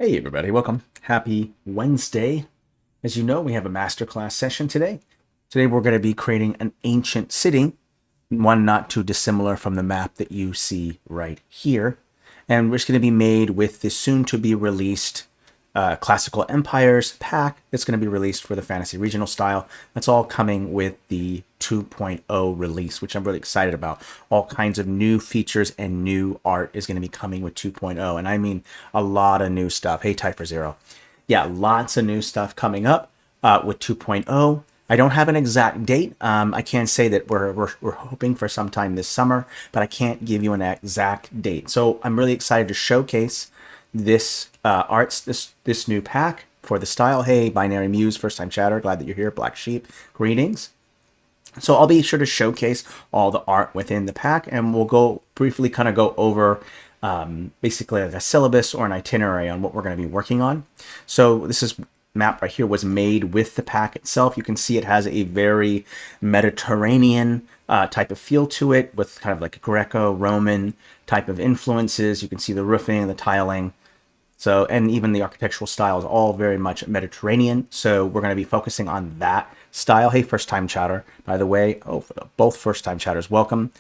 Hey everybody, welcome. Happy Wednesday. As you know, we have a masterclass session today. Today we're going to be creating an ancient city, one not too dissimilar from the map that you see right here. And it's going to be made with the soon to be released Classical Empires pack that's going to be released for the Fantasy Regional style. That's all coming with the 2.0 release, which I'm really excited about. All kinds of new features and new art is going to be coming with 2.0. And I mean a lot of new stuff. Hey, Typer Zero. Yeah, lots of new stuff coming up with 2.0. I don't have an exact date. I can say that we're hoping for sometime this summer, but I can't give you an exact date. So I'm really excited to showcase this this new pack for the style. Hey, Binary Muse, first time chatter, glad that you're here. Black Sheep, greetings. So I'll be sure to showcase all the art within the pack, and we'll go briefly kind of go over basically like a syllabus or an itinerary on what we're going to be working on. So this is map right here was made with the pack itself. You can see it has a very Mediterranean type of feel to it, with kind of like Greco-Roman type of influences. You can see the roofing, the tiling. So, and even the architectural style is all very much Mediterranean. So we're going to be focusing on that style. Hey, first time chatter, by the way. Oh, for both first time chatters, welcome.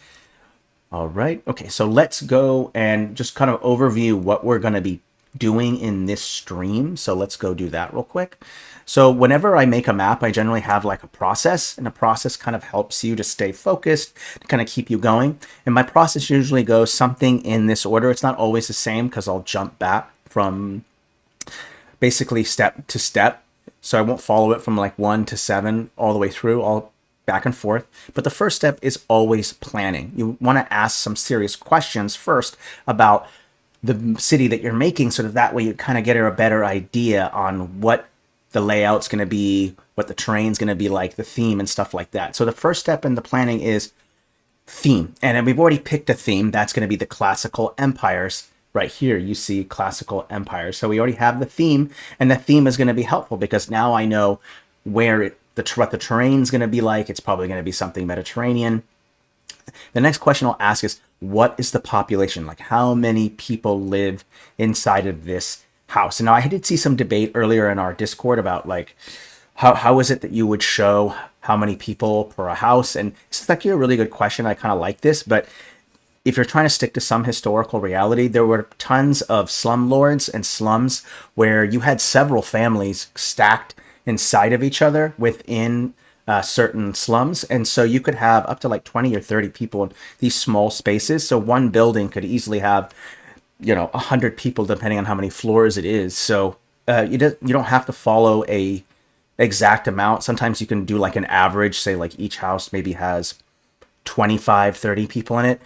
All right. Okay. So let's go and just kind of overview what we're going to be doing in this stream. So let's go do that real quick. So whenever I make a map, I generally have like a process, and a process kind of helps you to stay focused, to kind of keep you going. And my process usually goes something in this order. It's not always the same because I'll jump back from basically step to step. So I won't follow it from like 1 to 7 all the way through, all back and forth. But the first step is always planning. You want to ask some serious questions first about the city that you're making, so that way you kind of get a better idea on what the layout's going to be, what the terrain's going to be like, the theme and stuff like that. So the first step in the planning is theme. And we've already picked a theme. That's going to be the classical empires. Right here, you see classical empires. So we already have the theme, and the theme is going to be helpful because now I know where what the terrain's going to be like. It's probably going to be something Mediterranean. The next question I'll ask is, what is the population? Like, how many people live inside of this house? And now I did see some debate earlier in our Discord about like, how is it that you would show how many people per a house? And it's actually a really good question. I kind of like this, but if you're trying to stick to some historical reality, there were tons of slumlords and slums where you had several families stacked inside of each other within certain slums. And so you could have up to like 20 or 30 people in these small spaces. So one building could easily have, 100 people, depending on how many floors it is. So you don't have to follow a exact amount. Sometimes you can do like an average, say like each house maybe has 25, 30 people in it.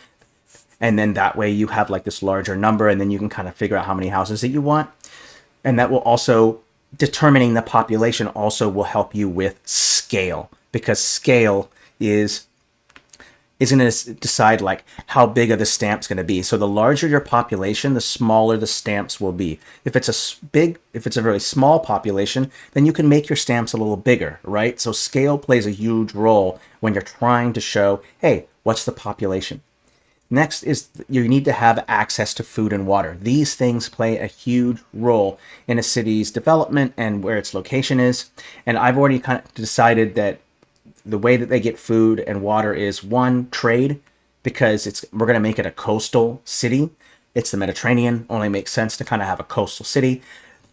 And then that way you have like this larger number, and then you can kind of figure out how many houses that you want. And that will also, determining the population also will help you with scale, because scale is going to decide like how big are the stamps going to be. So the larger your population, the smaller the stamps will be. If it's a very small population, then you can make your stamps a little bigger, right? So scale plays a huge role when you're trying to show, hey, what's the population? Next is you need to have access to food and water. These things play a huge role in a city's development and where its location is. And I've already kind of decided that the way that they get food and water is, one, trade, because we're going to make it a coastal city. It's the Mediterranean, only makes sense to kind of have a coastal city.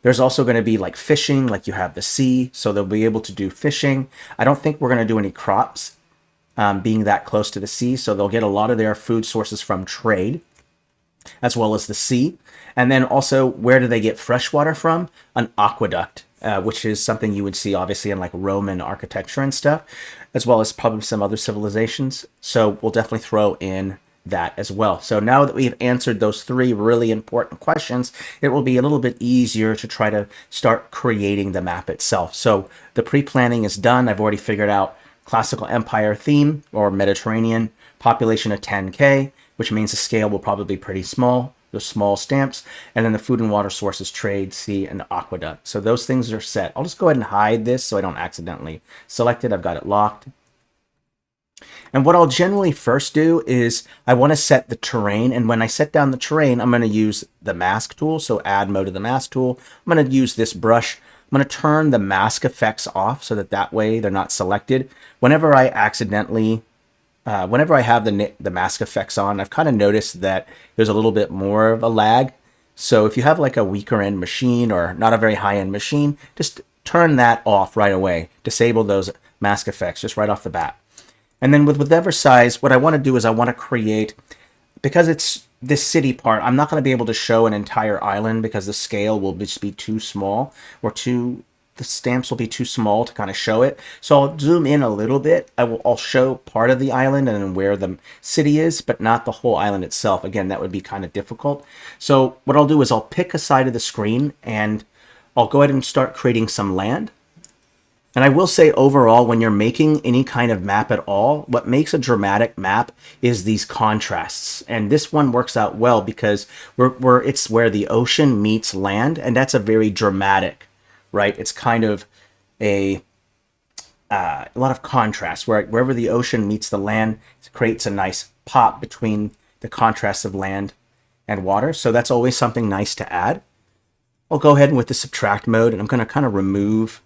There's also going to be like fishing, like you have the sea, so they'll be able to do fishing. I don't think we're going to do any crops, being that close to the sea, so they'll get a lot of their food sources from trade as well as the sea. And then also, where do they get fresh water from? An aqueduct, which is something you would see obviously in like Roman architecture and stuff, as well as probably some other civilizations. So we'll definitely throw in that as well. So now that we've answered those three really important questions, it will be a little bit easier to try to start creating the map itself. So the pre-planning is done. I've already figured out classical empire theme, or Mediterranean, population of 10K, which means the scale will probably be pretty small, the small stamps, and then the food and water sources, trade, sea, and aqueduct. So those things are set. I'll just go ahead and hide this so I don't accidentally select it. I've got it locked. And what I'll generally first do is I want to set the terrain. And when I set down the terrain, I'm going to use the mask tool. So add mode to the mask tool. I'm going to use this brush. I'm going to turn the mask effects off so that way they're not selected. Whenever I accidentally, whenever I have the mask effects on, I've kind of noticed that there's a little bit more of a lag. So if you have like a weaker end machine or not a very high end machine, just turn that off right away. Disable those mask effects just right off the bat. And then with whatever size, what I want to do is I want to create, because it's this city part, I'm not going to be able to show an entire island because the scale will just be too small, or the stamps will be too small to kind of show it. So I'll zoom in a little bit. I'll show part of the island and where the city is, but not the whole island itself. Again, that would be kind of difficult. So what I'll do is I'll pick a side of the screen and I'll go ahead and start creating some land. And I will say overall, when you're making any kind of map at all, what makes a dramatic map is these contrasts. And this one works out well because it's where the ocean meets land, and that's a very dramatic, right? It's kind of a lot of contrast. Wherever the ocean meets the land, it creates a nice pop between the contrast of land and water. So that's always something nice to add. I'll go ahead and with the subtract mode, and I'm going to kind of remove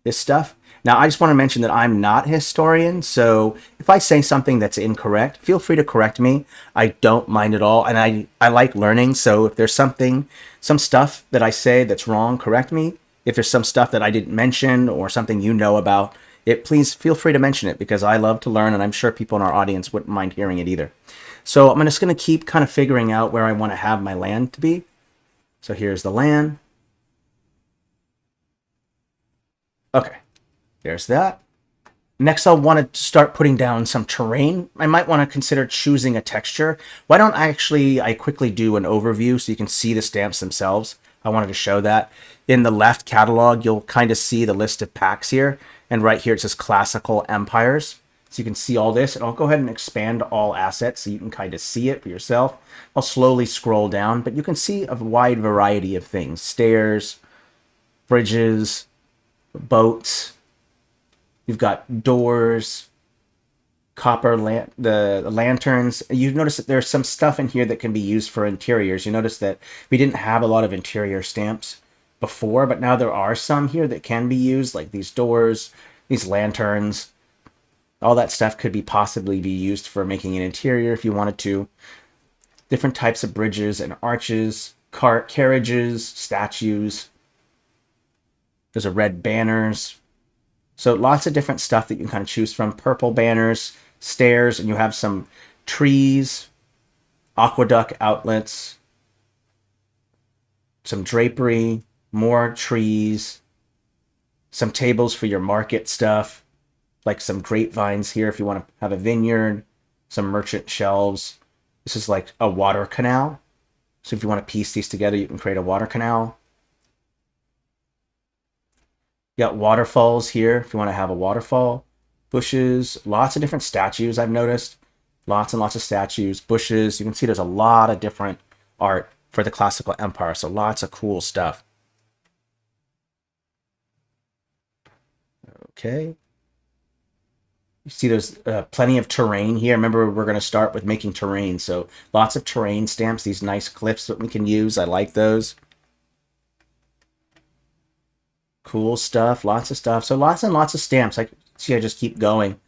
this stuff. Now, I just want to mention that I'm not a historian, so if I say something that's incorrect, feel free to correct me. I don't mind at all, and I like learning, so if there's some stuff that I say that's wrong, correct me. If there's some stuff that I didn't mention or something you know about it, please feel free to mention it because I love to learn, and I'm sure people in our audience wouldn't mind hearing it either. So I'm just going to keep kind of figuring out where I want to have my land to be. So here's the land. Okay, there's that. Next, I'll want to start putting down some terrain. I might want to consider choosing a texture. Why don't I quickly do an overview so you can see the stamps themselves. I wanted to show that. In the left catalog, you'll kind of see the list of packs here. And right here, it says Classical Empires. So you can see all this. And I'll go ahead and expand all assets so you can kind of see it for yourself. I'll slowly scroll down, but you can see a wide variety of things. Stairs, bridges, boats, you've got doors, the lanterns. You notice that there's some stuff in here that can be used for interiors. You notice that we didn't have a lot of interior stamps before, but now there are some here that can be used, like these doors, these lanterns. All that stuff could possibly be used for making an interior if you wanted to. Different types of bridges and arches, carriages, statues. There's a red banners. So lots of different stuff that you can kind of choose from. Purple banners, stairs, and you have some trees, aqueduct outlets, some drapery, more trees, some tables for your market stuff, like some grapevines here if you want to have a vineyard, some merchant shelves. This is like a water canal. So if you want to piece these together, you can create a water canal. You got waterfalls here if you want to have a waterfall. Bushes, lots of different statues I've noticed. Lots and lots of statues, bushes. You can see there's a lot of different art for the Classical Empire. So lots of cool stuff. Okay. You see there's plenty of terrain here. Remember, we're going to start with making terrain. So lots of terrain stamps, these nice cliffs that we can use. I like those. Cool stuff, lots of stuff. So lots and lots of stamps. I just keep going.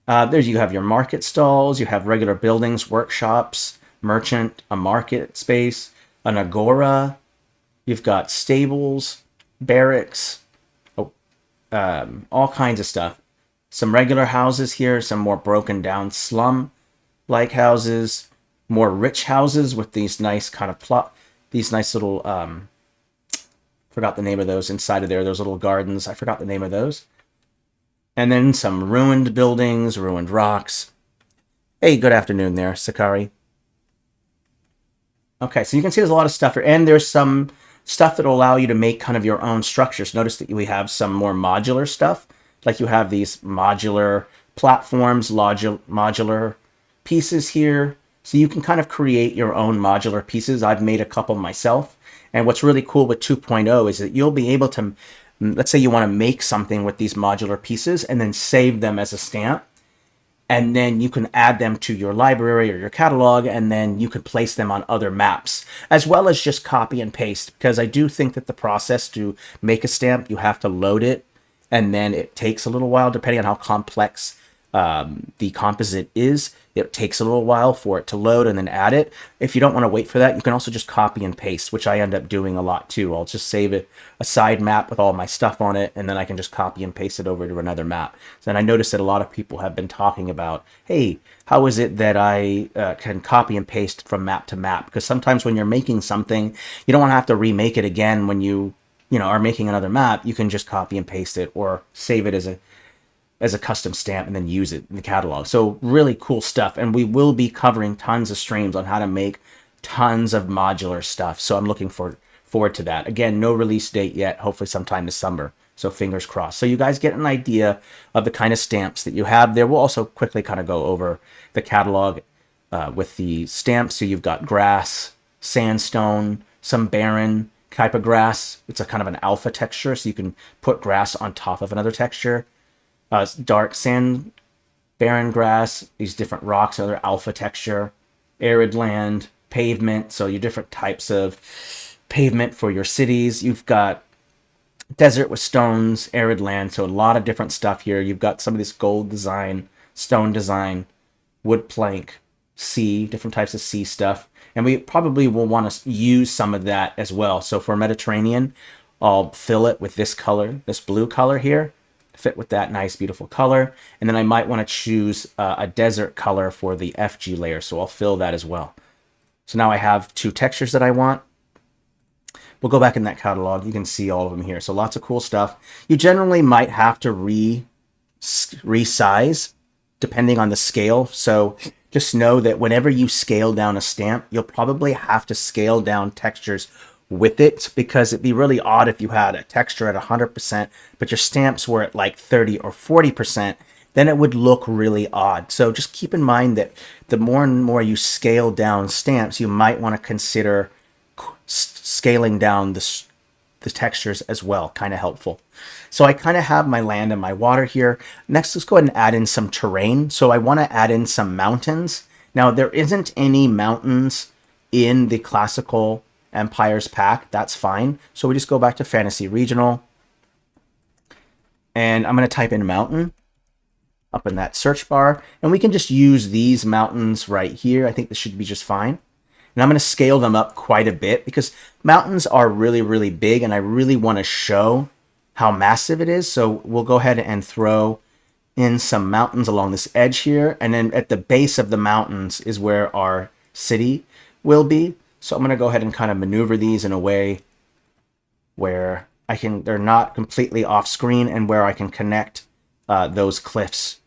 There's you have your market stalls, you have regular buildings, workshops, merchant, a market space, an agora. You've got stables, barracks, all kinds of stuff. Some regular houses here, some more broken down slum-like houses, more rich houses with these nice kind of these nice little forgot the name of those inside of there, those little gardens. I forgot the name of those. And then some ruined buildings, ruined rocks. Hey, good afternoon there, Sakari. Okay, so you can see there's a lot of stuff here. And there's some stuff that will allow you to make kind of your own structures. Notice that we have some more modular stuff. Like you have these modular platforms, modular pieces here. So you can kind of create your own modular pieces. I've made a couple myself. And what's really cool with 2.0 is that you'll be able to, let's say you want to make something with these modular pieces and then save them as a stamp. and then you can add them to your library or your catalog, and then you can place them on other maps, as well as just copy and paste, because I do think that the process to make a stamp, you have to load it, and then it takes a little while, depending on how complex the composite is. It takes a little while for it to load and then add it. If you don't want to wait for that, you can also just copy and paste, which I end up doing a lot too. I'll just save it, a side map with all my stuff on it, and then I can just copy and paste it over to another map. So, and I noticed that a lot of people have been talking about, hey, how is it that I can copy and paste from map to map? Because sometimes when you're making something, you don't want to have to remake it again when you are making another map. You can just copy and paste it or save it as a custom stamp and then use it in the catalog. So really cool stuff. And we will be covering tons of streams on how to make tons of modular stuff. So I'm looking forward to that. Again, no release date yet, hopefully sometime this summer. So fingers crossed. So you guys get an idea of the kind of stamps that you have there. We'll also quickly kind of go over the catalog with the stamps. So you've got grass, sandstone, some barren type of grass. It's a kind of an alpha texture, so you can put grass on top of another texture. Dark sand, barren grass, these different rocks, other alpha texture, arid land, pavement, so your different types of pavement for your cities. You've got desert with stones, arid land, so a lot of different stuff here. You've got some of this gold design, stone design, wood plank, sea, different types of sea stuff. And we probably will want to use some of that as well. So for Mediterranean, I'll fill it with this color, this blue color here, fit with that nice beautiful color, and then I might want to choose a desert color for the FG layer, so I'll fill that as well. So now I have two textures that I want. We'll go back in that catalog. You can see all of them here. So lots of cool stuff. You generally might have to resize depending on the scale. So just know that whenever you scale down a stamp, you'll probably have to scale down textures with it, because it'd be really odd if you had a texture at 100%, but your stamps were at like 30 or 40%, then it would look really odd. So just keep in mind that the more and more you scale down stamps, you might want to consider scaling down the textures as well. Kind of helpful. So I kind of have my land and my water here. Next, let's go ahead and add in some terrain. So I want to add in some mountains. Now, there isn't any mountains in the classical Empires pack. That's fine. So we just go back to Fantasy Regional, and I'm going to type in mountain up in that search bar, and we can just use these mountains right here. I think this should be just fine. And I'm going to scale them up quite a bit, because mountains are really, really big, and I really want to show how massive it is. So we'll go ahead and throw in some mountains along this edge here, and then at the base of the mountains is where our city will be. So I'm going to go ahead and kind of maneuver these in a way where they're not completely off screen, and where I can connect those cliffs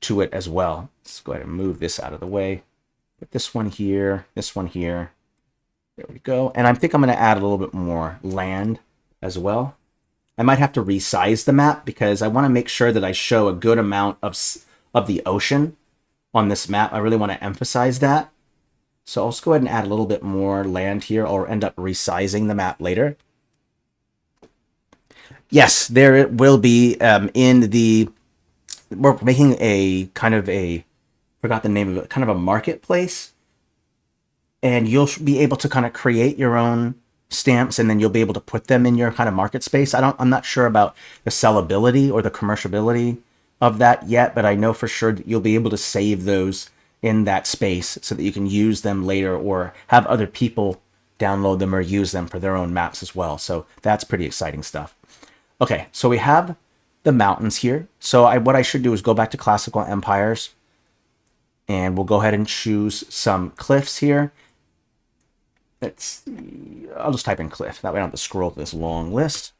to it as well. Let's go ahead and move this out of the way. Put this one here, this one here. There we go. And I think I'm going to add a little bit more land as well. I might have to resize the map, because I want to make sure that I show a good amount of the ocean on this map. I really want to emphasize that. So I'll just go ahead and add a little bit more land here, or end up resizing the map later. Yes, there it will be we're making a kind of forgot the name of it, kind of a marketplace. And you'll be able to kind of create your own stamps, and then you'll be able to put them in your kind of market space. I'm not sure about the sellability or the commerciality of that yet, but I know for sure that you'll be able to save those in that space so that you can use them later, or have other people download them or use them for their own maps as well. So that's pretty exciting stuff. Okay, so we have the mountains here. So what I should do is go back to Classical Empires, and we'll go ahead and choose some cliffs here. I'll just type in cliff. That way I don't have to scroll through this long list.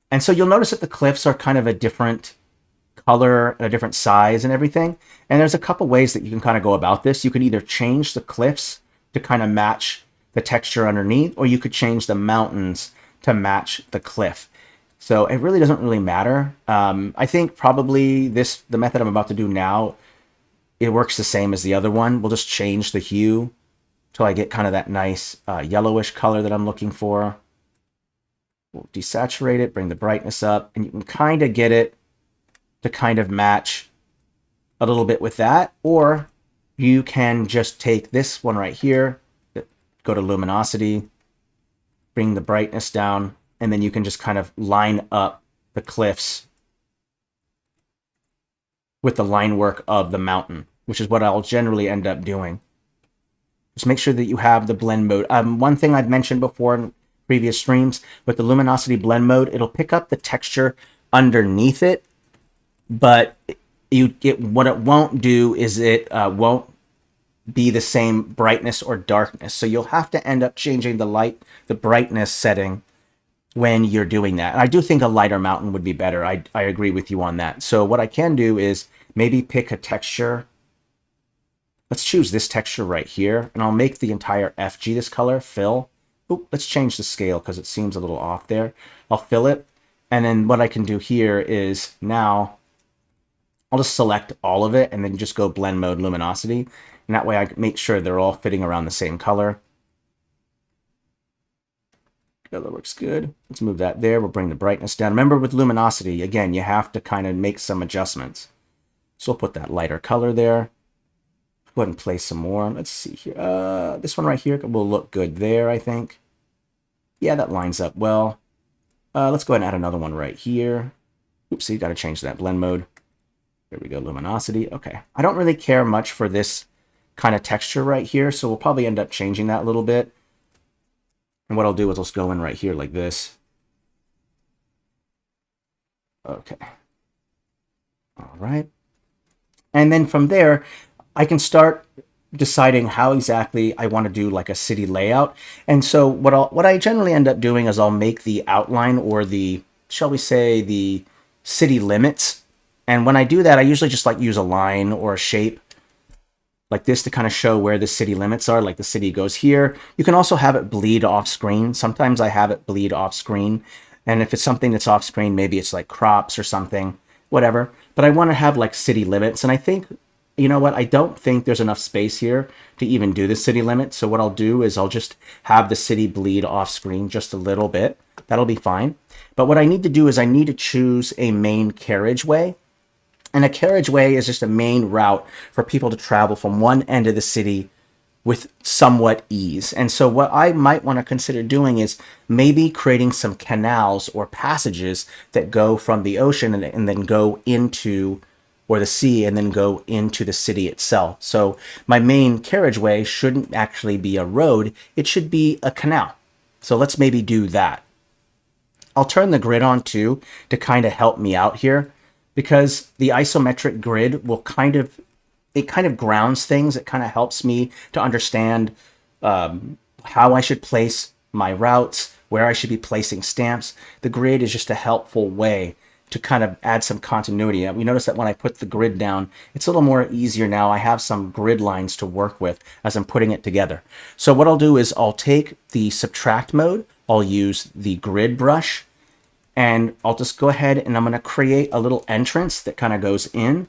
And so you'll notice that the cliffs are kind of a different color, a different size and everything. And there's a couple ways that you can kind of go about this. You can either change the cliffs to kind of match the texture underneath, or you could change the mountains to match the cliff. So it really doesn't really matter. I think probably the method I'm about to do now, it works the same as the other one. We'll just change the hue till I get kind of that nice yellowish color that I'm looking for. We'll desaturate it, bring the brightness up, and you can kind of get it to kind of match a little bit with that, or you can just take this one right here, go to luminosity, bring the brightness down, and then you can just kind of line up the cliffs with the line work of the mountain, which is what I'll generally end up doing. Just make sure that you have the blend mode. One thing I've mentioned before in previous streams, with the luminosity blend mode, it'll pick up the texture underneath it, but what it won't do is it won't be the same brightness or darkness. So you'll have to end up changing the brightness setting when you're doing that. And I do think a lighter mountain would be better. I agree with you on that. So what I can do is maybe pick a texture. Let's choose this texture right here, and I'll make the entire FG this color, fill. Oop, let's change the scale because it seems a little off there. I'll fill it, and then what I can do here is now I'll just select all of it and then just go blend mode luminosity. And that way I make sure they're all fitting around the same color. That looks good. Let's move that there. We'll bring the brightness down. Remember with luminosity, again, you have to kind of make some adjustments. So we'll put that lighter color there. Go ahead and place some more. Let's see here. This one right here will look good there, I think. Yeah, that lines up well. Let's go ahead and add another one right here. Oops, so you got to change that blend mode. There we go, luminosity. Okay. I don't really care much for this kind of texture right here, so we'll probably end up changing that a little bit. And what I'll do is I'll just go in right here like this. Okay. All right. And then from there, I can start deciding how exactly I want to do like a city layout. And so what I generally end up doing is I'll make the outline, or the, shall we say, the city limits. And when I do that, I usually just like use a line or a shape like this to kind of show where the city limits are, like the city goes here. You can also have it bleed off screen. Sometimes I have it bleed off screen. And if it's something that's off screen, maybe it's like crops or something, whatever. But I want to have like city limits. And I think, you know what, I don't think there's enough space here to even do the city limit. So what I'll do is I'll just have the city bleed off screen just a little bit. That'll be fine. But what I need to do is I need to choose a main carriageway. And a carriageway is just a main route for people to travel from one end of the city with somewhat ease. And so what I might want to consider doing is maybe creating some canals or passages that go from the ocean and then go into, or the sea, and then go into the city itself. So my main carriageway shouldn't actually be a road. It should be a canal. So let's maybe do that. I'll turn the grid on too to kind of help me out here, because the isometric grid will kind of grounds things. It kind of helps me to understand how I should place my routes, where I should be placing stamps. The grid is just a helpful way to kind of add some continuity. We notice that when I put the grid down, it's a little more easier now. I have some grid lines to work with as I'm putting it together. So what I'll do is I'll take the subtract mode. I'll use the grid brush, and I'll just go ahead and I'm going to create a little entrance that kind of goes in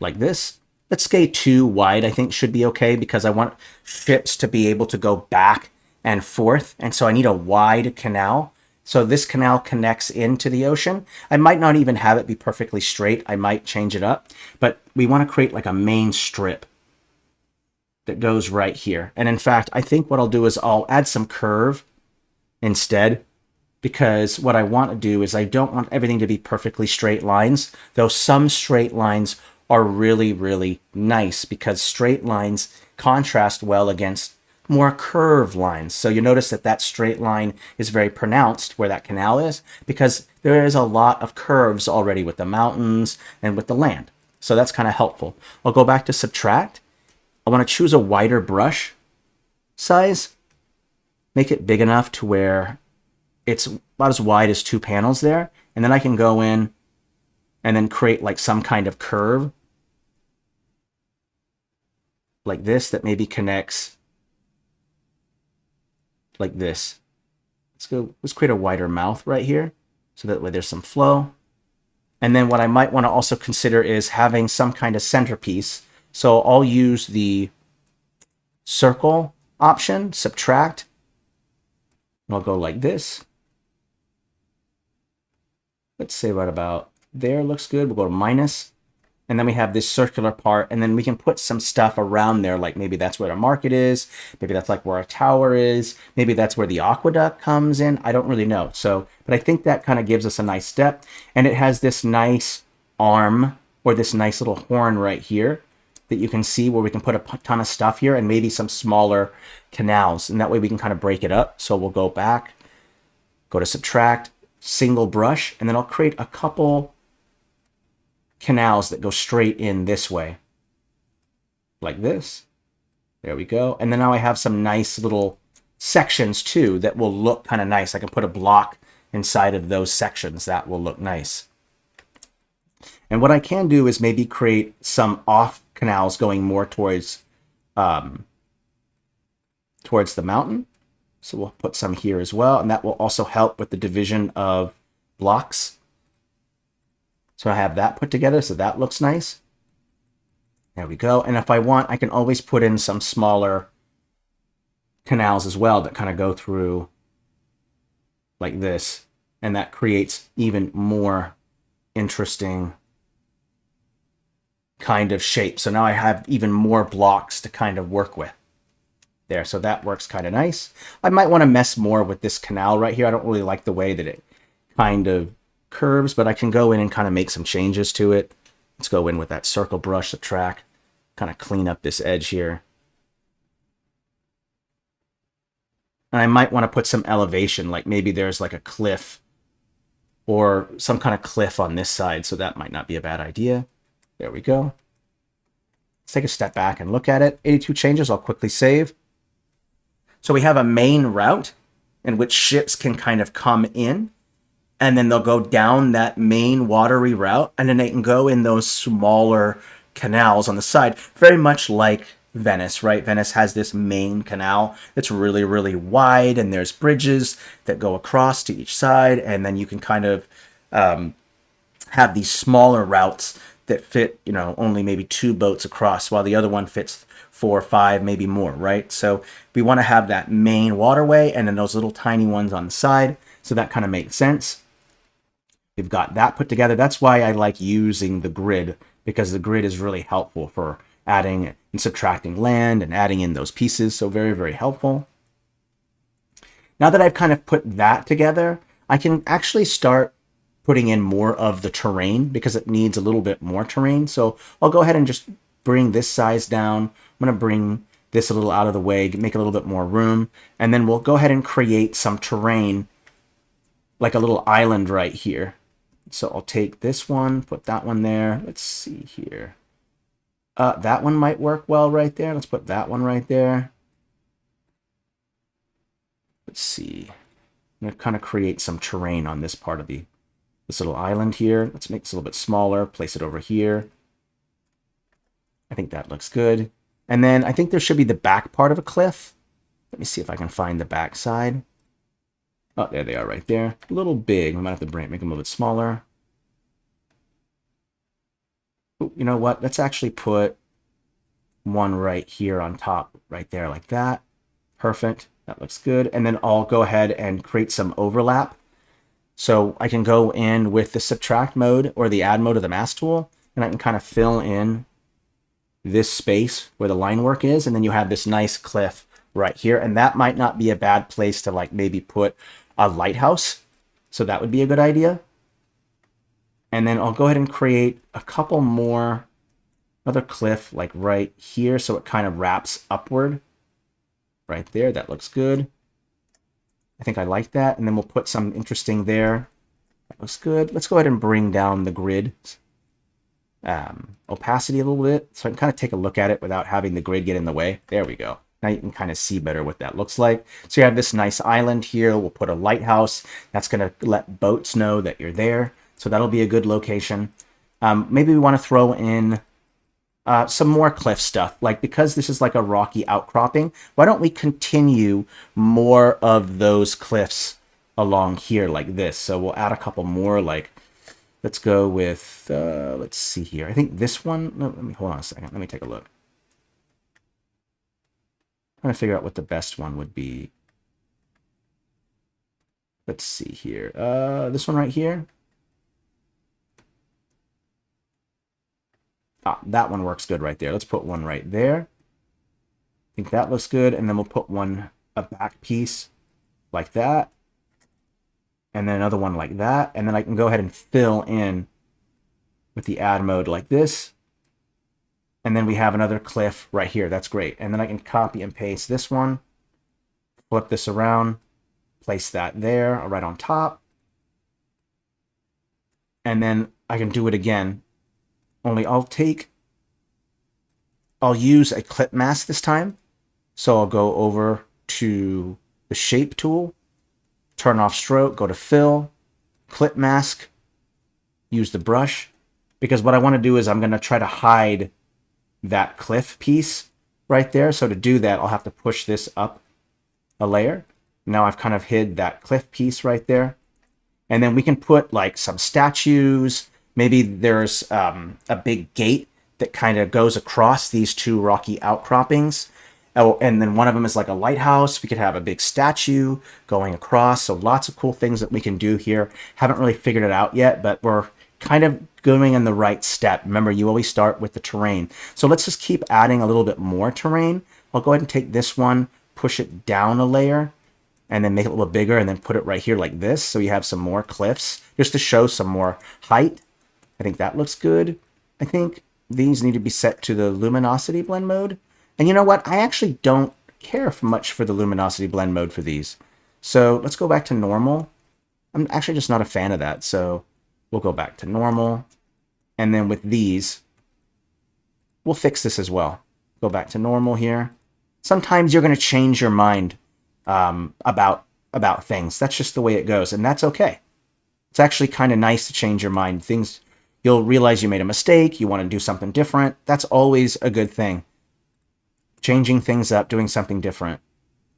like this. Let's go 2 wide, I think should be okay, because I want ships to be able to go back and forth. And so I need a wide canal. So this canal connects into the ocean. I might not even have it be perfectly straight. I might change it up, but we want to create like a main strip that goes right here. And in fact, I think what I'll do is I'll add some curve instead, because what I want to do is I don't want everything to be perfectly straight lines, though some straight lines are really, really nice because straight lines contrast well against more curved lines. So you notice that that straight line is very pronounced where that canal is, because there is a lot of curves already with the mountains and with the land. So that's kind of helpful. I'll go back to subtract. I want to choose a wider brush size, make it big enough to where it's about as wide as 2 panels there. And then I can go in and then create like some kind of curve like this that maybe connects like this. Let's create a wider mouth right here, so that way there's some flow. And then what I might want to also consider is having some kind of centerpiece. So I'll use the circle option, subtract, and I'll go like this. Let's say right about there looks good. We'll go to minus. And then we have this circular part, and then we can put some stuff around there, like maybe that's where the market is, maybe that's like where a tower is, maybe that's where the aqueduct comes in. I don't really know. So, but I think that kind of gives us a nice step. And it has this nice arm, or this nice little horn right here that you can see, where we can put a ton of stuff here and maybe some smaller canals. And that way we can kind of break it up. So we'll go back, go to subtract, single brush, and then I'll create a couple canals that go straight in this way, like this. There we go. And then now I have some nice little sections too that will look kind of nice. I can put a block inside of those sections. That will look nice. And what I can do is maybe create some off canals going more towards the mountain. So we'll put some here as well, and that will also help with the division of blocks. So I have that put together, so that looks nice. There we go. And if I want, I can always put in some smaller canals as well that kind of go through like this. And that creates even more interesting kind of shape. So now I have even more blocks to kind of work with. There, so that works kind of nice. I might want to mess more with this canal right here. I don't really like the way that it kind of curves, but I can go in and kind of make some changes to it. Let's go in with that circle brush, the track, kind of clean up this edge here. And I might want to put some elevation, like maybe there's like a cliff or some kind of cliff on this side, so that might not be a bad idea. There we go. Let's take a step back and look at it. 82 changes, I'll quickly save. So we have a main route in which ships can kind of come in, and then they'll go down that main watery route, and then they can go in those smaller canals on the side, very much like Venice, right? Venice has this main canal that's really, really wide, and there's bridges that go across to each side, and then you can kind of have these smaller routes that fit, you know, only maybe 2 boats across, while the other one fits 4 or 5, maybe more, right? So we want to have that main waterway and then those little tiny ones on the side. So that kind of makes sense. We've got that put together. That's why I like using the grid, because the grid is really helpful for adding and subtracting land and adding in those pieces. So very, very helpful. Now that I've kind of put that together, I can actually start putting in more of the terrain, because it needs a little bit more terrain. So I'll go ahead and just bring this size down. I'm going to bring this a little out of the way, make a little bit more room. And then we'll go ahead and create some terrain, like a little island right here. So I'll take this one, put that one there. Let's see here. That one might work well right there. Let's put that one right there. Let's see. I'm going to kind of create some terrain on this part of this little island here. Let's make this a little bit smaller, place it over here. I think that looks good. And then I think there should be the back part of a cliff. Let me see if I can find the back side. Oh, there they are right there. A little big. I might have to make them a little bit smaller. Ooh, you know what? Let's actually put one right here on top, right there, like that. Perfect. That looks good. And then I'll go ahead and create some overlap. So I can go in with the subtract mode or the add mode of the mask tool, and I can kind of fill in this space where the line work is, and then you have this nice cliff right here. And that might not be a bad place to like maybe put a lighthouse. So that would be a good idea. And then I'll go ahead and create a couple more, another cliff like right here. So it kind of wraps upward right there. That looks good. I think I like that. And then we'll put some interesting there. That looks good. Let's go ahead and bring down the grid opacity a little bit, so I can kind of take a look at it without having the grid get in the way. There we go. Now you can kind of see better what that looks like. So you have this nice island here. We'll put a lighthouse. That's going to let boats know that you're there. So that'll be a good location. Maybe we want to throw in some more cliff stuff. Like, because this is like a rocky outcropping, why don't we continue more of those cliffs along here like this? So we'll add a couple more, like, let's go with, let's see here. I think this one, no, let me, hold on a second. Let me take a look. I'm trying to figure out what the best one would be. Let's see here. This one right here. That one works good right there. Let's put one right there. I think that looks good. And then we'll put a back piece like that. And then another one like that. And then I can go ahead and fill in with the add mode like this. And then we have another cliff right here. That's great. And then I can copy and paste this one, flip this around, place that there right on top. And then I can do it again. Only I'll use a clip mask this time. So I'll go over to the shape tool, turn off stroke, go to fill, clip mask, use the brush. Because what I want to do is I'm going to try to hide that cliff piece right there. So to do that, I'll have to push this up a layer. Now I've kind of hid that cliff piece right there. And then we can put like some statues. Maybe there's a big gate that kind of goes across these two rocky outcroppings. Oh, and then one of them is like a lighthouse. We could have a big statue going across. So lots of cool things that we can do here. Haven't really figured it out yet, but we're kind of going in the right step. Remember, you always start with the terrain. So let's just keep adding a little bit more terrain. I'll go ahead and take this one, push it down a layer, and then make it a little bigger, and then put it right here like this. So you have some more cliffs, just to show some more height. I think that looks good. I think these need to be set to the luminosity blend mode. And you know what? I actually don't care much for the luminosity blend mode for these. So let's go back to normal. I'm actually just not a fan of that. So we'll go back to normal. And then with these, we'll fix this as well. Go back to normal here. Sometimes you're going to change your mind about things. That's just the way it goes. And that's okay. It's actually kind of nice to change your mind. You'll realize you made a mistake. You want to do something different. That's always a good thing. Changing things up, doing something different.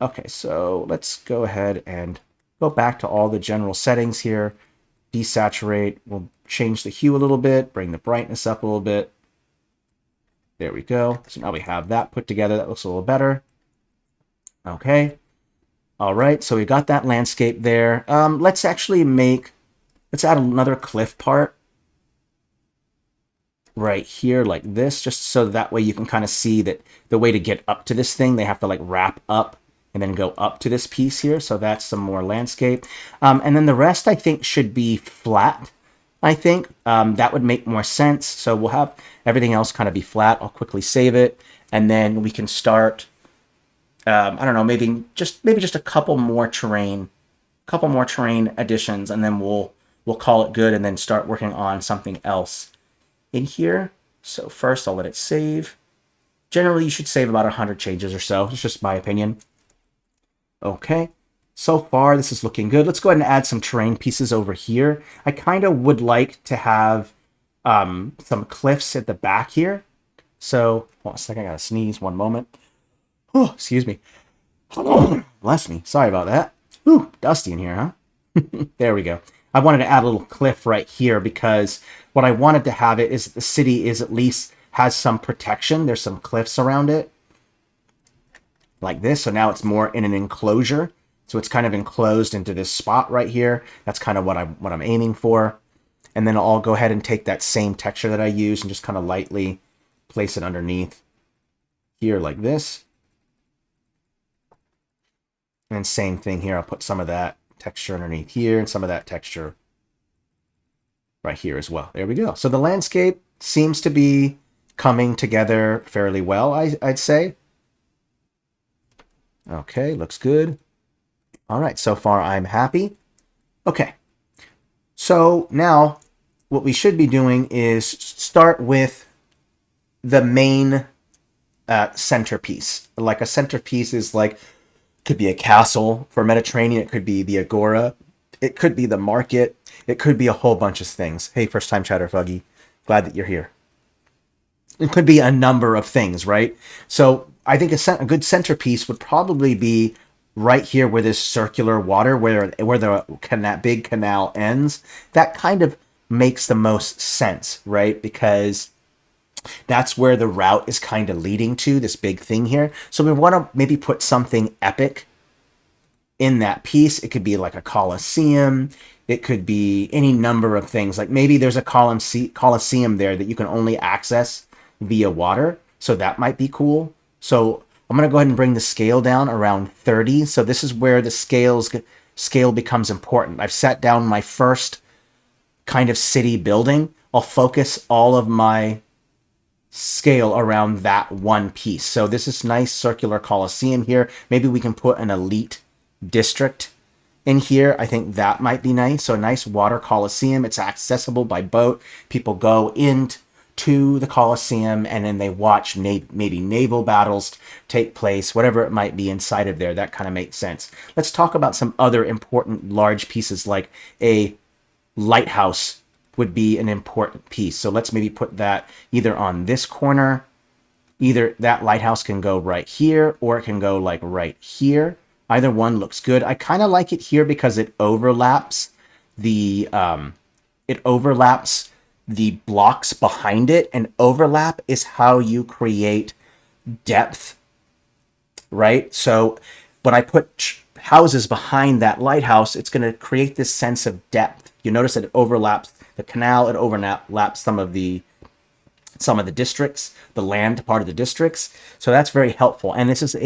Okay, so let's go ahead and go back to all the general settings here. Desaturate. We'll change the hue a little bit, bring the brightness up a little bit. There we go. So now we have that put together. That looks a little better. Okay. All right, so we got that landscape there. Let's add another cliff part right here like this, just so that way you can kind of see that the way to get up to this thing, they have to like wrap up and then go up to this piece here. So that's some more landscape. And then the rest I think should be flat. I think that would make more sense. So we'll have everything else kind of be flat. I'll quickly save it. And then we can start, I don't know, maybe just a couple more terrain additions, and then we'll call it good and then start working on something else in here. So first I'll let it save. Generally you should save about 100 changes or so. It's just my opinion. Okay, so far this is looking good. Let's go ahead and add some terrain pieces over here. I kind of would like to have some cliffs at the back here. So, hold on a second, I gotta sneeze, one moment. Oh, excuse me. Oh, bless me, sorry about that. Ooh, dusty in here, huh? There we go. I wanted to add a little cliff right here because what I wanted to have it is that the city is at least has some protection. There's some cliffs around it like this. So now it's more in an enclosure. So it's kind of enclosed into this spot right here. That's kind of what I'm aiming for. And then I'll go ahead and take that same texture that I used and just kind of lightly place it underneath here like this. And same thing here. I'll put some of that texture underneath here and some of that texture right here as well. There we go. So the landscape seems to be coming together fairly well, I'd say. Okay, looks good. All right, so far I'm happy. Okay, so now what we should be doing is start with the main centerpiece. Like a centerpiece is like, could be a castle for Mediterranean. It could be the Agora. It could be the market. It could be a whole bunch of things. Hey, first time chatter, Fuggy. Glad that you're here. It could be a number of things, right? So I think a good centerpiece would probably be right here where this circular water, where the big canal ends. That kind of makes the most sense, right? Because that's where the route is kind of leading to, this big thing here. So we want to maybe put something epic in that piece. It could be like a Colosseum. It could be any number of things. Like maybe there's a Colosseum there that you can only access via water. So that might be cool. So I'm going to go ahead and bring the scale down around 30. So this is where the scale becomes important. I've set down my first kind of city building. I'll focus all of my scale around that one piece. So this is nice circular Coliseum here. Maybe we can put an elite district in here. I think that might be nice. So a nice water Coliseum. It's accessible by boat. People go into the Coliseum and then they watch maybe naval battles take place, whatever it might be inside of there. That kind of makes sense. Let's talk about some other important large pieces, like a lighthouse would be an important piece. So let's maybe put that either on this corner. Either that lighthouse can go right here, or it can go like right here. Either one looks good. I kind of like it here because it overlaps the blocks behind it, and overlap is how you create depth, right? So when I put houses behind that lighthouse, it's going to create this sense of depth. You notice that it overlaps the canal, it overlaps some of the districts, the land part of the districts. So that's very helpful. And this is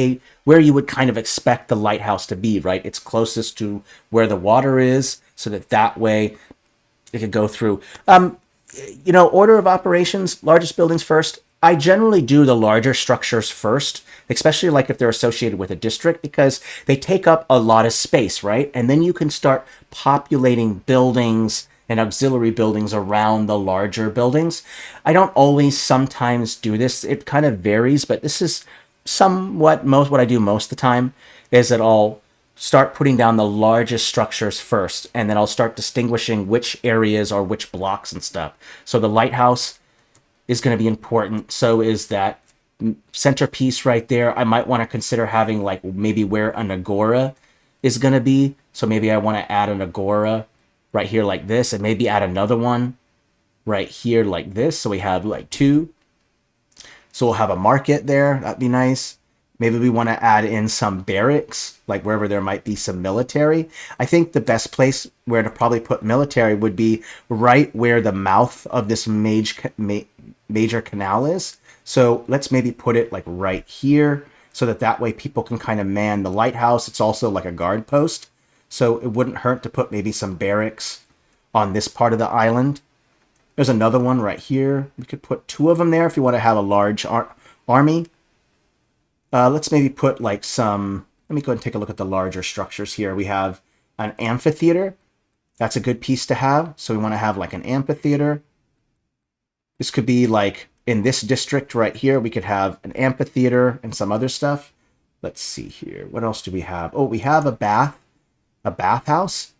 where you would kind of expect the lighthouse to be, right? It's closest to where the water is, so that way it could go through. Order of operations, largest buildings first. I generally do the larger structures first, especially like if they're associated with a district, because they take up a lot of space, right? And then you can start populating buildings and auxiliary buildings around the larger buildings. I don't always sometimes do this. It kind of varies, but this is somewhat what I do most of the time, is that I'll start putting down the largest structures first, and then I'll start distinguishing which areas are which blocks and stuff. So the lighthouse is going to be important. So is that centerpiece right there. I might want to consider having like maybe where an agora is going to be. So maybe I want to add an agora right here like this, and maybe add another one right here like this. So we have like two. So we'll have a market there. That'd be nice. Maybe we want to add in some barracks, like wherever there might be some military. I think the best place where to probably put military would be right where the mouth of this major canal is. So let's maybe put it like right here, so that way people can kind of man the lighthouse. It's also like a guard post. So it wouldn't hurt to put maybe some barracks on this part of the island. There's another one right here. We could put two of them there if you want to have a large army. Let's maybe put like some, let me go and take a look at the larger structures here. We have an amphitheater. That's a good piece to have. So we want to have like an amphitheater. This could be like in this district right here, we could have an amphitheater and some other stuff. Let's see here. What else do we have? Oh, we have a bathhouse.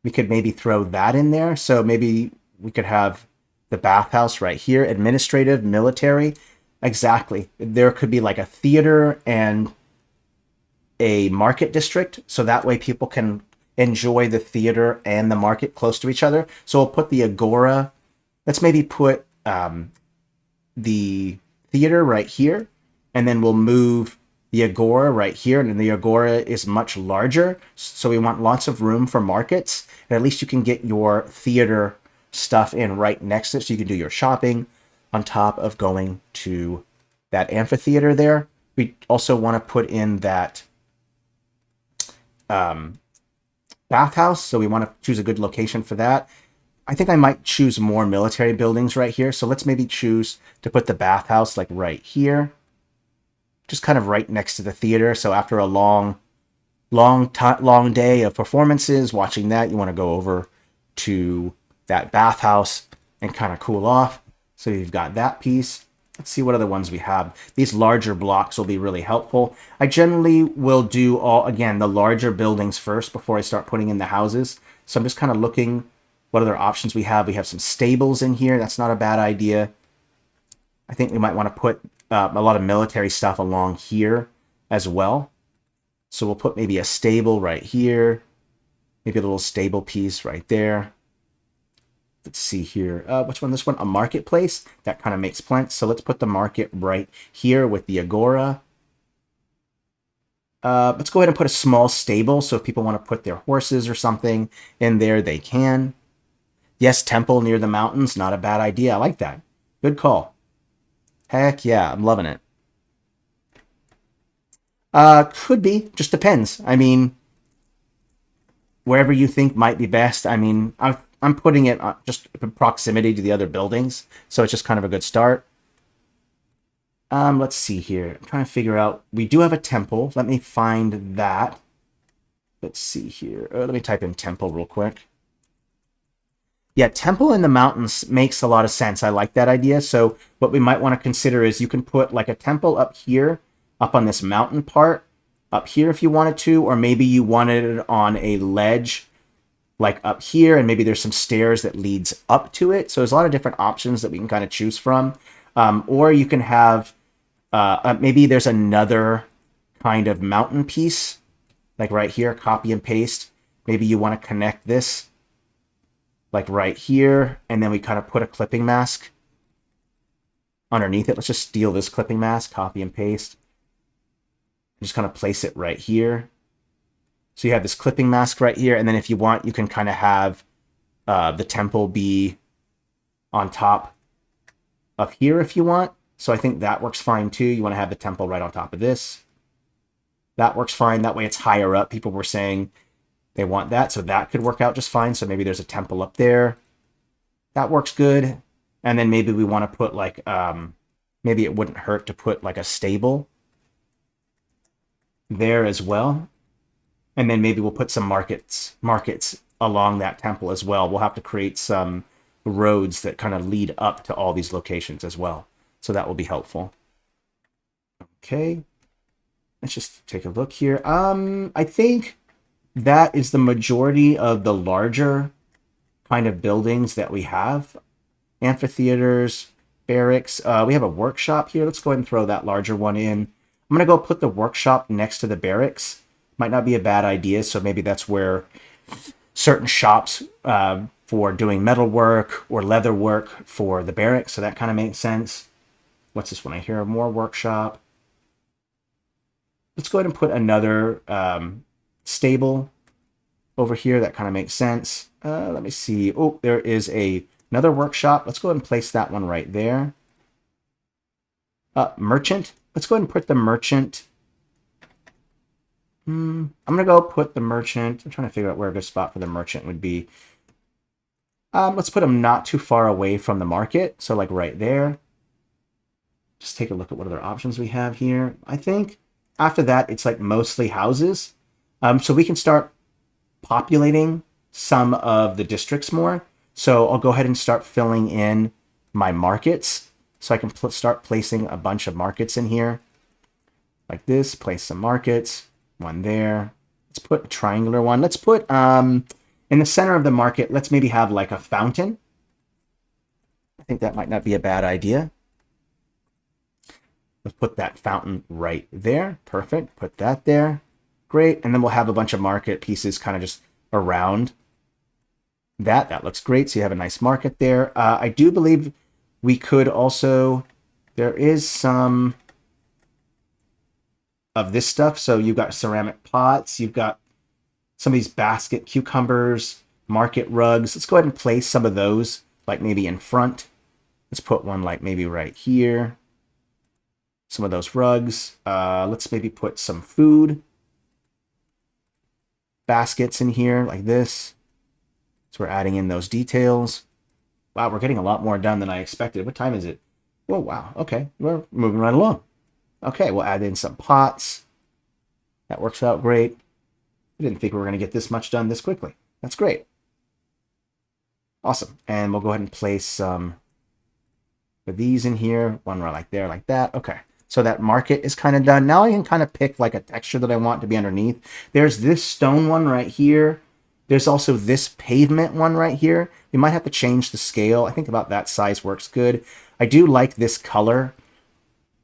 We could maybe throw that in there. So maybe we could have the bathhouse right here, administrative, military. Exactly. There could be like a theater and a market district. So that way people can enjoy the theater and the market close to each other. So we'll put the agora. Let's maybe put the theater right here. And then we'll move the agora right here. And then the agora is much larger. So we want lots of room for markets. And at least you can get your theater stuff in right next to it. So you can do your shopping on top of going to that amphitheater there. We also want to put in that bathhouse. So we want to choose a good location for that. I think I might choose more military buildings right here. So let's maybe choose to put the bathhouse like right here. Just kind of right next to the theater. So after a long day of performances, watching that, you want to go over to that bathhouse and kind of cool off. So you've got that piece. Let's see what other ones we have. These larger blocks will be really helpful. I generally will do the larger buildings first before I start putting in the houses. So I'm just kind of looking what other options we have. We have some stables in here. That's not a bad idea. I think we might want to put a lot of military stuff along here as well. So we'll put maybe a stable right here. Maybe a little stable piece right there. Let's see here. Which one? This one? A marketplace? That kind of makes sense. So let's put the market right here with the agora. Let's go ahead and put a small stable. So if people want to put their horses or something in there, they can. Yes, temple near the mountains. Not a bad idea. I like that. Good call. Heck yeah, I'm loving it. Could be. Just depends. I mean, wherever you think might be best. I mean, I'm putting it just in proximity to the other buildings, so it's just kind of a good start. Let's see here. I'm trying to figure out. We do have a temple. Let me find that. Let's see here. Let me type in temple real quick. Yeah, temple in the mountains makes a lot of sense. I like that idea. So what we might want to consider is you can put like a temple up here, up on this mountain part, up here if you wanted to, or maybe you wanted it on a ledge like up here, and maybe there's some stairs that leads up to it. So there's a lot of different options that we can kind of choose from. Or you can have, maybe there's another kind of mountain piece, like right here, copy and paste. Maybe you want to connect this like right here, and then we kind of put a clipping mask underneath it. Let's just steal this clipping mask, copy and paste. Just kind of place it right here. So you have this clipping mask right here, and then if you want, you can kind of have the temple be on top of here if you want. So I think that works fine too. You want to have the temple right on top of this. That works fine. That way it's higher up. People were saying they want that, so that could work out just fine. So maybe there's a temple up there. That works good. And then maybe we want to put like, maybe it wouldn't hurt to put like a stable there as well. And then maybe we'll put some markets along that temple as well. We'll have to create some roads that kind of lead up to all these locations as well. So that will be helpful. Okay. Let's just take a look here. I think that is the majority of the larger kind of buildings that we have. Amphitheaters, barracks. We have a workshop here. Let's go ahead and throw that larger one in. I'm going to go put the workshop next to the barracks. Might not be a bad idea, so maybe that's where certain shops for doing metal work or leather work for the barracks, so that kind of makes sense. What's this one I hear? More workshop. Let's go ahead and put another stable over here. That kind of makes sense. Let me see. Oh, there is another workshop. Let's go ahead and place that one right there. Merchant. Let's go ahead and put the merchant. I'm going to go put the merchant. I'm trying to figure out where a good spot for the merchant would be. Let's put them not too far away from the market. So like right there. Just take a look at what other options we have here. I think after that, it's like mostly houses. So we can start populating some of the districts more. So I'll go ahead and start filling in my markets. So I can start placing a bunch of markets in here. Like this, place some markets. One there. Let's put a triangular one. Let's put, in the center of the market, let's maybe have like a fountain. I think that might not be a bad idea. Let's put that fountain right there. Perfect. Put that there. Great. And then we'll have a bunch of market pieces kind of just around that. That looks great. So you have a nice market there. I do believe we could also, there is some of this stuff. So you've got ceramic pots. You've got some of these basket cucumbers, market rugs. Let's go ahead and place some of those like maybe in front. Let's put one like maybe right here. Some of those rugs. Let's maybe put some food baskets in here like this. So we're adding in those details. Wow, we're getting a lot more done than I expected. What time is it? Oh, wow. Okay, we're moving right along. Okay, we'll add in some pots. That works out great. I didn't think we were going to get this much done this quickly. That's great. Awesome. And we'll go ahead and place some of these in here. One right like there, like that. Okay. So that market is kind of done. Now I can kind of pick like a texture that I want to be underneath. There's this stone one right here. There's also this pavement one right here. We might have to change the scale. I think about that size works good. I do like this color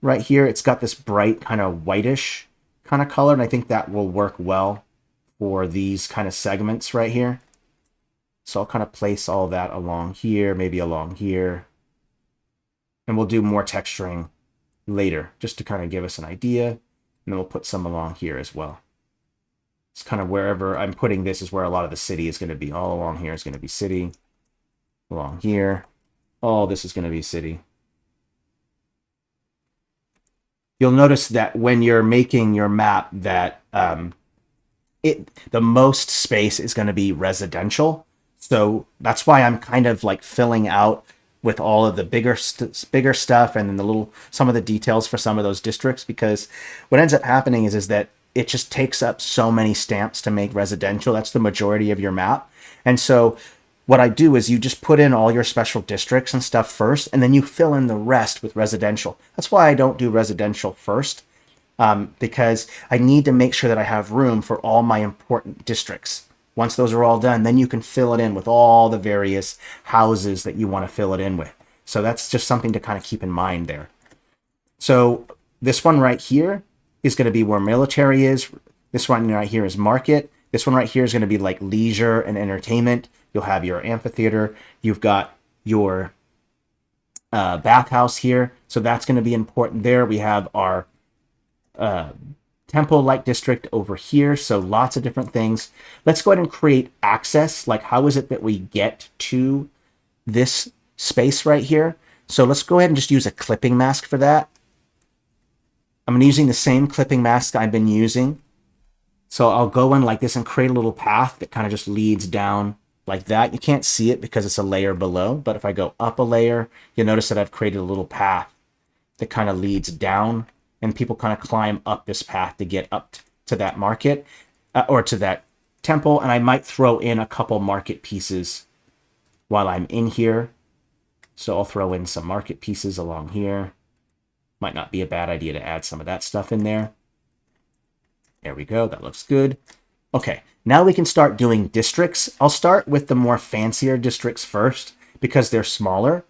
right here. It's got this bright kind of whitish kind of color, and I think that will work well for these kind of segments right here. So I'll kind of place all that along here, maybe along here. And we'll do more texturing later, just to kind of give us an idea. And then we'll put some along here as well. It's kind of wherever I'm putting this is where a lot of the city is going to be. All along here is going to be city. Along here. All this is going to be city. you'll notice that when you're making your map that the most space is going to be residential. So that's why I'm kind of like filling out with all of the bigger stuff and then the little some of the details for some of those districts, because what ends up happening is that it just takes up so many stamps to make residential. That's the majority of your map. And so what I do is you just put in all your special districts and stuff first, and then you fill in the rest with residential. That's why I don't do residential first, because I need to make sure that I have room for all my important districts. Once those are all done, then you can fill it in with all the various houses that you want to fill it in with. So that's just something to kind of keep in mind there. So this one right here is going to be where military is. This one right here is market. This one right here is going to be like leisure and entertainment. You'll have your amphitheater. You've got your bathhouse here. So that's going to be important there. We have our temple-like district over here. So lots of different things. Let's go ahead and create access. Like, how is it that we get to this space right here? So let's go ahead and just use a clipping mask for that. I'm using the same clipping mask I've been using. So I'll go in like this and create a little path that kind of just leads down like that. You can't see it because it's a layer below, but if I go up a layer, you'll notice that I've created a little path that kind of leads down, and people kind of climb up this path to get up to that market or to that temple. And I might throw in a couple market pieces while I'm in here. So I'll throw in some market pieces along here. Might not be a bad idea to add some of that stuff in there. There we go. That looks good. Okay, now we can start doing districts. I'll start with the more fancier districts first because they're smaller.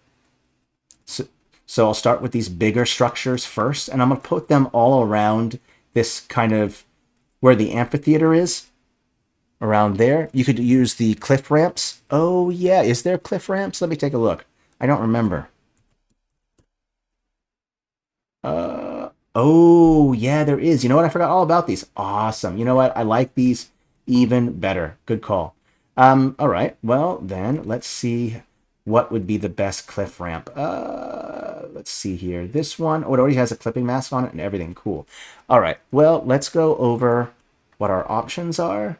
So I'll start with these bigger structures first, and I'm going to put them all around this kind of where the amphitheater is. Around there. You could use the cliff ramps. Oh, yeah. Is there cliff ramps? Let me take a look. I don't remember. Oh, yeah, there is. You know what? I forgot all about these. Awesome. You know what? I like these even better. Good call. All right. Well, then let's see what would be the best cliff ramp. Let's see here. This one. Oh, it already has a clipping mask on it and everything. Cool. All right. Well, let's go over what our options are.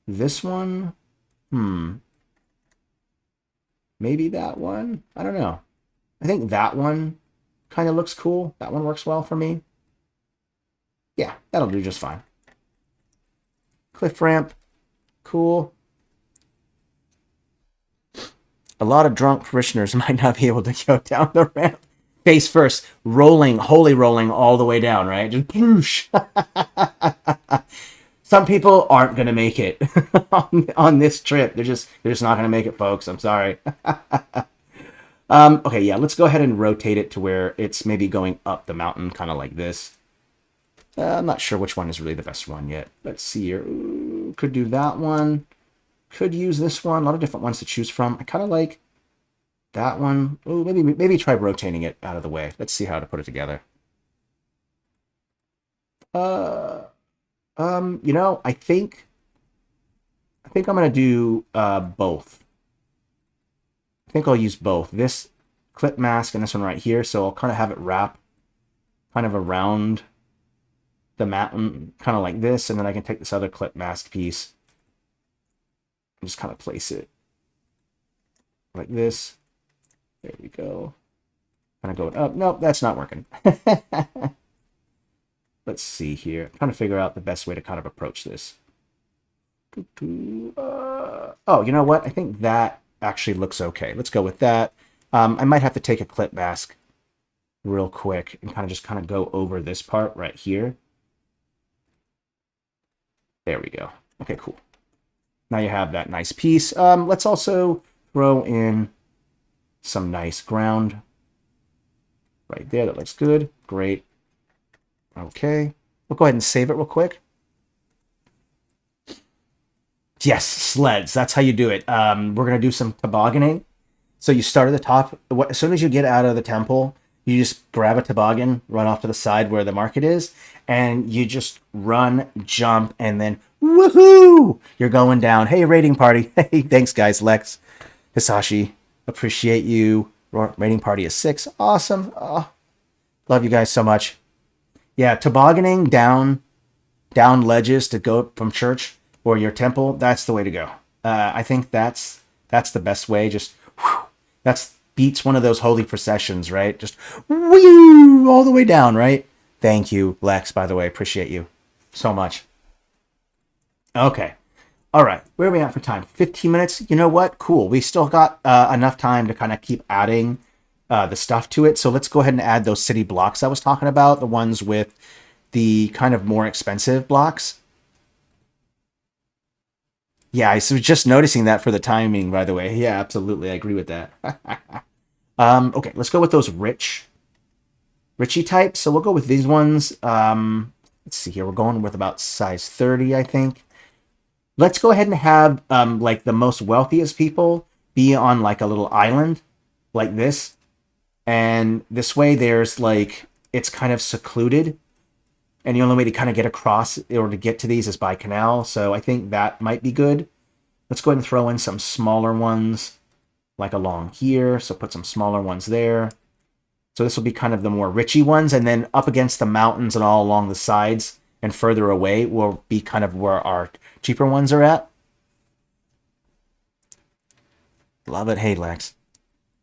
This one. Maybe that one. I don't know. I think that one kind of looks cool. That one works well for me. Yeah, that'll do just fine. Cliff ramp. Cool. A lot of drunk parishioners might not be able to go down the ramp face first, holy rolling all the way down, right? Just ploosh. Some people aren't going to make it on this trip. They're just not going to make it, folks. I'm sorry. Okay, yeah, let's go ahead and rotate it to where it's maybe going up the mountain, kind of like this. I'm not sure which one is really the best one yet. Let's see here. Ooh, could do that one. Could use this one. A lot of different ones to choose from. I kind of like that one. Oh, maybe try rotating it out of the way. Let's see how to put it together. You know, I think I'm gonna do both. I think I'll use both. This clip mask and this one right here. So I'll kind of have it wrap kind of around the mountain, kind of like this, and then I can take this other clip mask piece and just kind of place it like this. There we go. Kind of going up. Nope, that's not working. Let's see here. I'm trying to figure out the best way to kind of approach this. Oh, you know what? I think that actually looks okay. Let's go with that. I might have to take a clip mask real quick and kind of go over this part right here. There we go. Okay, cool. Now you have that nice piece. Let's also throw in some nice ground right there. That looks good. Great. Okay. We'll go ahead and save it real quick. Yes, sleds. That's how you do it. We're going to do some tobogganing. So you start at the top. As soon as you get out of the temple, you just grab a toboggan, run off to the side where the market is, and you just run, jump, and then woohoo! You're going down. Hey, raiding party. Hey, thanks, guys. Lex, Hisashi, appreciate you. Raiding party is 6. Awesome. Oh, love you guys so much. Yeah, tobogganing down ledges to go from church or your temple, that's the way to go. I think that's the best way. Just whew, that's beats one of those holy processions, right? Just whoo all the way down, right? Thank you, Lex. By the way, appreciate you so much. Okay. All right. Where are we at for time? 15 minutes. You know what? Cool. We still got enough time to kind of keep adding the stuff to it. So let's go ahead and add those city blocks I was talking about, the ones with the kind of more expensive blocks. Yeah, I was just noticing that for the timing, by the way. Yeah, absolutely. I agree with that. Okay, let's go with those Richie types. So we'll go with these ones. Let's see here. We're going with about size 30, I think. Let's go ahead and have like the most wealthiest people be on like a little island like this. And this way there's like, it's kind of secluded. And the only way to kind of get across or to get to these is by canal. So I think that might be good. Let's go ahead and throw in some smaller ones like along here. So put some smaller ones there. So this will be kind of the more richy ones. And then up against the mountains and all along the sides and further away will be kind of where our cheaper ones are at. Love it. Hey, Lex.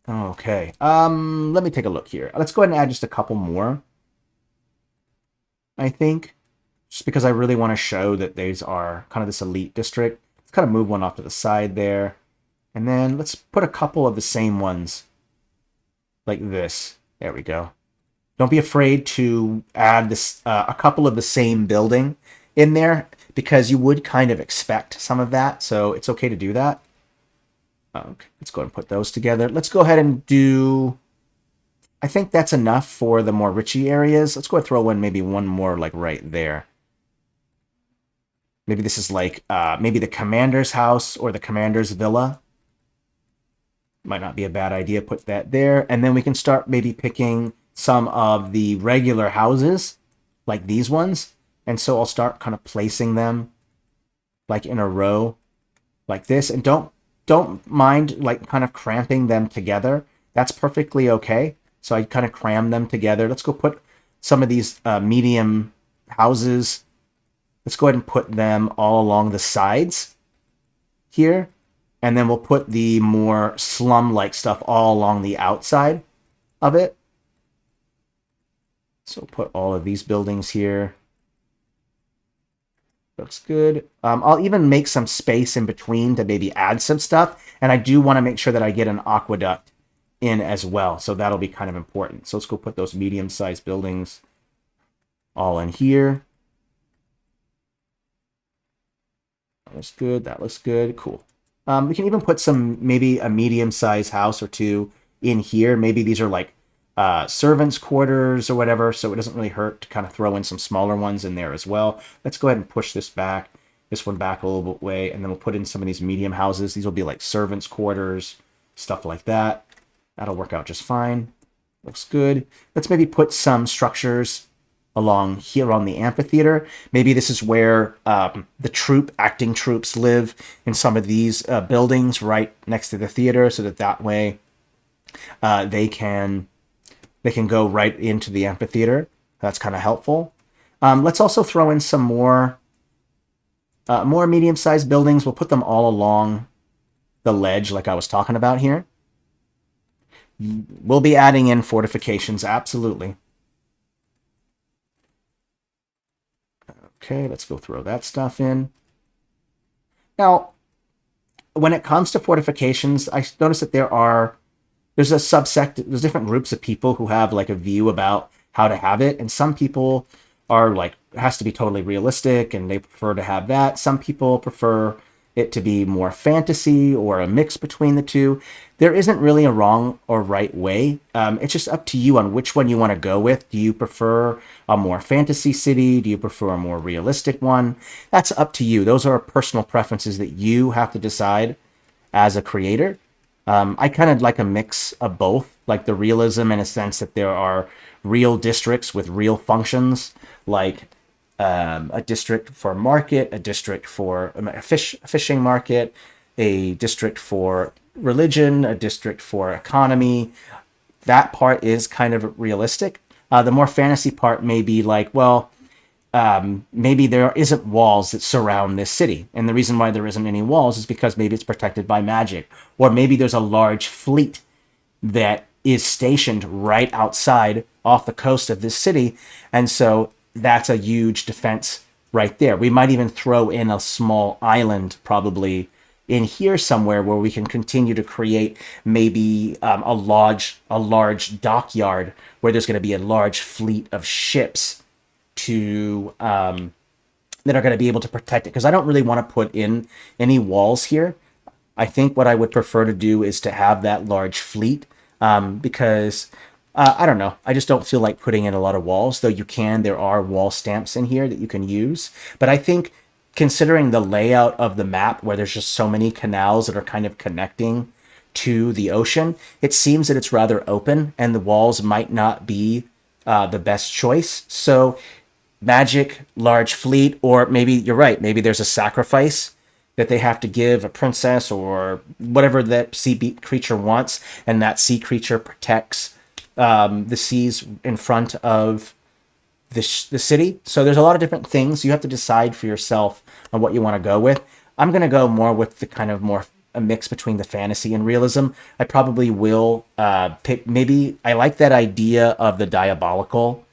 Okay. Let me take a look here. Let's go ahead and add just a couple more, I think. Just because I really want to show that these are kind of this elite district. Let's kind of move one off to the side there. And then let's put a couple of the same ones like this. There we go. Don't be afraid to add this a couple of the same building in there because you would kind of expect some of that. So it's okay to do that. Okay, let's go ahead and put those together. Let's go ahead and do... I think that's enough for the more richy areas. Let's go ahead and throw in maybe one more like right there. Maybe this is like maybe the commander's house or the commander's villa. Might not be a bad idea. Put that there. And then we can start maybe picking some of the regular houses, like these ones. And so I'll start kind of placing them like in a row like this. And don't mind like kind of cramping them together. That's perfectly okay. So I kind of cram them together. Let's go put some of these medium houses. Let's go ahead and put them all along the sides here. And then we'll put the more slum-like stuff all along the outside of it. So we'll put all of these buildings here. Looks good. I'll even make some space in between to maybe add some stuff. And I do want to make sure that I get an aqueduct in as well. So that'll be kind of important. So let's go put those medium-sized buildings all in here. That looks good. That looks good. Cool. We can even put some, maybe a medium-sized house or two in here. Maybe these are like servants' quarters or whatever, so it doesn't really hurt to kind of throw in some smaller ones in there as well. Let's go ahead and push this one back a little bit way, and then we'll put in some of these medium houses. These will be like servants' quarters, stuff like that. That'll work out just fine. Looks good. Let's maybe put some structures along here on the amphitheater. Maybe this is where the acting troops live in some of these buildings right next to the theater, so that way they can go right into the amphitheater. That's kind of helpful. Let's also throw in some more medium-sized buildings. We'll put them all along the ledge like I was talking about here. We'll be adding in fortifications, absolutely. Okay, let's go throw that stuff in. Now, when it comes to fortifications, I notice that there's a subsect, there's different groups of people who have like a view about how to have it. And some people are like, it has to be totally realistic and they prefer to have that. Some people prefer it to be more fantasy or a mix between the two. There isn't really a wrong or right way. It's just up to you on which one you want to go with. Do you prefer a more fantasy city? Do you prefer a more realistic one? That's up to you. Those are personal preferences that you have to decide as a creator. I kind of like a mix of both, like the realism in a sense that there are real districts with real functions, like a district for market, a district for a fishing market, a district for religion, a district for economy. That part is kind of realistic. The more fantasy part may be like, well, maybe there isn't walls that surround this city. And the reason why there isn't any walls is because maybe it's protected by magic. Or maybe there's a large fleet that is stationed right outside off the coast of this city. And so that's a huge defense right there. We might even throw in a small island probably in here somewhere where we can continue to create maybe a large dockyard where there's going to be a large fleet of ships to that are going to be able to protect it, because I don't really want to put in any walls here. I think what I would prefer to do is to have that large fleet, because I don't know. I just don't feel like putting in a lot of walls, though you can. There are wall stamps in here that you can use. But I think considering the layout of the map where there's just so many canals that are kind of connecting to the ocean, it seems that it's rather open and the walls might not be the best choice. So magic, large fleet, or maybe you're right. Maybe there's a sacrifice that they have to give a princess or whatever that sea creature wants, and that sea creature protects the seas in front of the city. So there's a lot of different things. You have to decide for yourself on what you want to go with. I'm going to go more with the kind of more a mix between the fantasy and realism. I probably will pick, maybe I like that idea of the diabolical,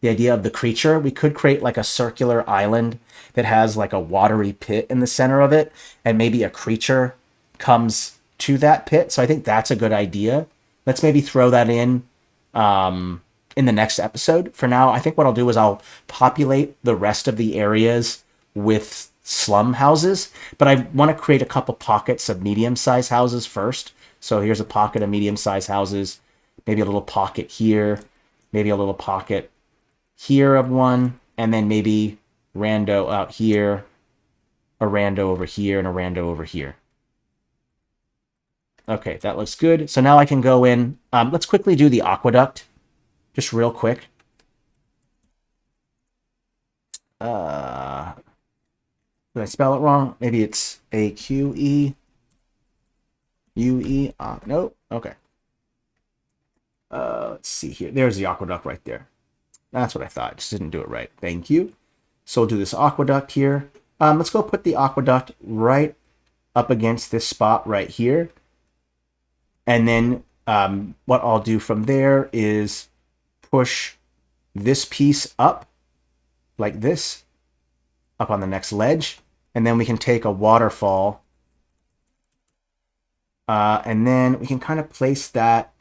the idea of the creature. We could create like a circular island that has like a watery pit in the center of it, and maybe a creature comes to that pit. So I think that's a good idea. Let's maybe throw that in the next episode. For now, I think what I'll do is I'll populate the rest of the areas with slum houses, but I want to create a couple pockets of medium-sized houses first. So here's a pocket of medium-sized houses, maybe a little pocket here, maybe a little pocket here of one, and then maybe rando out here, a rando over here, and a rando over here. Okay, that looks good. So now I can go in. Let's quickly do the aqueduct, just real quick. Did I spell it wrong? Maybe it's AQEUE. Nope. Okay. Let's see here. There's the aqueduct right there. That's what I thought. Just didn't do it right. Thank you. So we'll do this aqueduct here. Let's go put the aqueduct right up against this spot right here. And then what I'll do from there is push this piece up like this, up on the next ledge. And then we can take a waterfall. And then we can kind of place that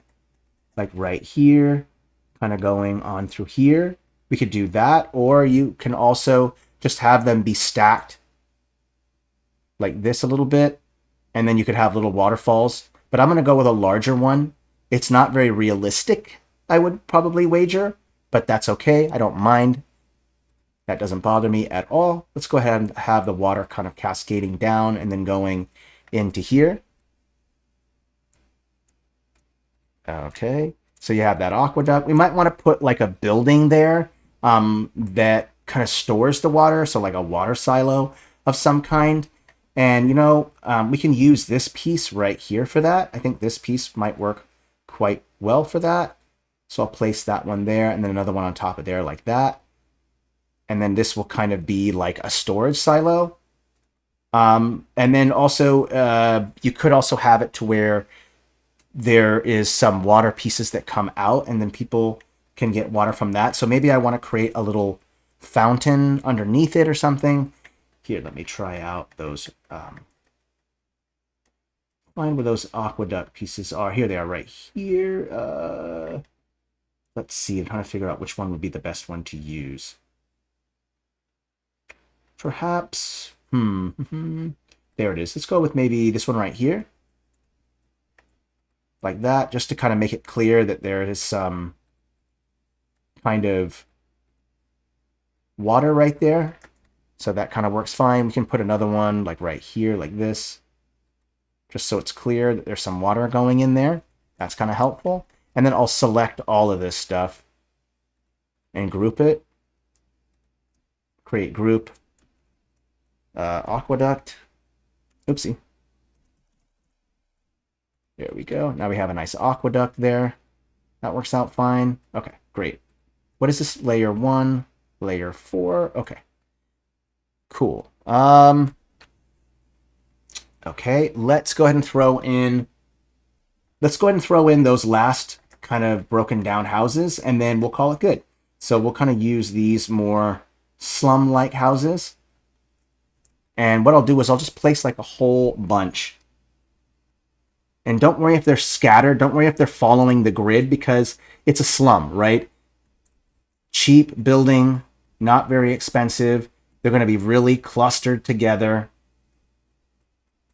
like right here, kind of going on through here. We could do that, or you can also just have them be stacked like this a little bit, and then you could have little waterfalls. But I'm going to go with a larger one. It's not very realistic, I would probably wager, but that's okay. I don't mind. That doesn't bother me at all. Let's go ahead and have the water kind of cascading down and then going into here. Okay, so you have that aqueduct. We might want to put like a building there that kind of stores the water, so like a water silo of some kind. And, you know, we can use this piece right here for that. I think this piece might work quite well for that. So I'll place that one there and then another one on top of there like that. And then this will kind of be like a storage silo. And then also, you could also have it to where there is some water pieces that come out and then people can get water from that. So maybe I want to create a little fountain underneath it or something. Here, let me try out those. Find where those aqueduct pieces are. Here they are right here. Let's see. I'm trying to figure out which one would be the best one to use. Perhaps, there it is. Let's go with maybe this one right here. Like that, just to kind of make it clear that there is some kind of water right there. So that kind of works fine. We can put another one like right here, like this, just so it's clear that there's some water going in there. That's kind of helpful. And then I'll select all of this stuff and group it. Create group. Aqueduct. Oopsie. There we go. Now we have a nice aqueduct there. That works out fine. Okay, great. What is this? Layer 1, layer 4. Okay. Cool. Okay, let's go ahead and throw in those last kind of broken down houses, and then we'll call it good. So we'll kind of use these more slum-like houses. And what I'll do is I'll just place like a whole bunch. And don't worry if they're scattered. Don't worry if they're following the grid, because it's a slum, right? Cheap building, not very expensive. They're going to be really clustered together.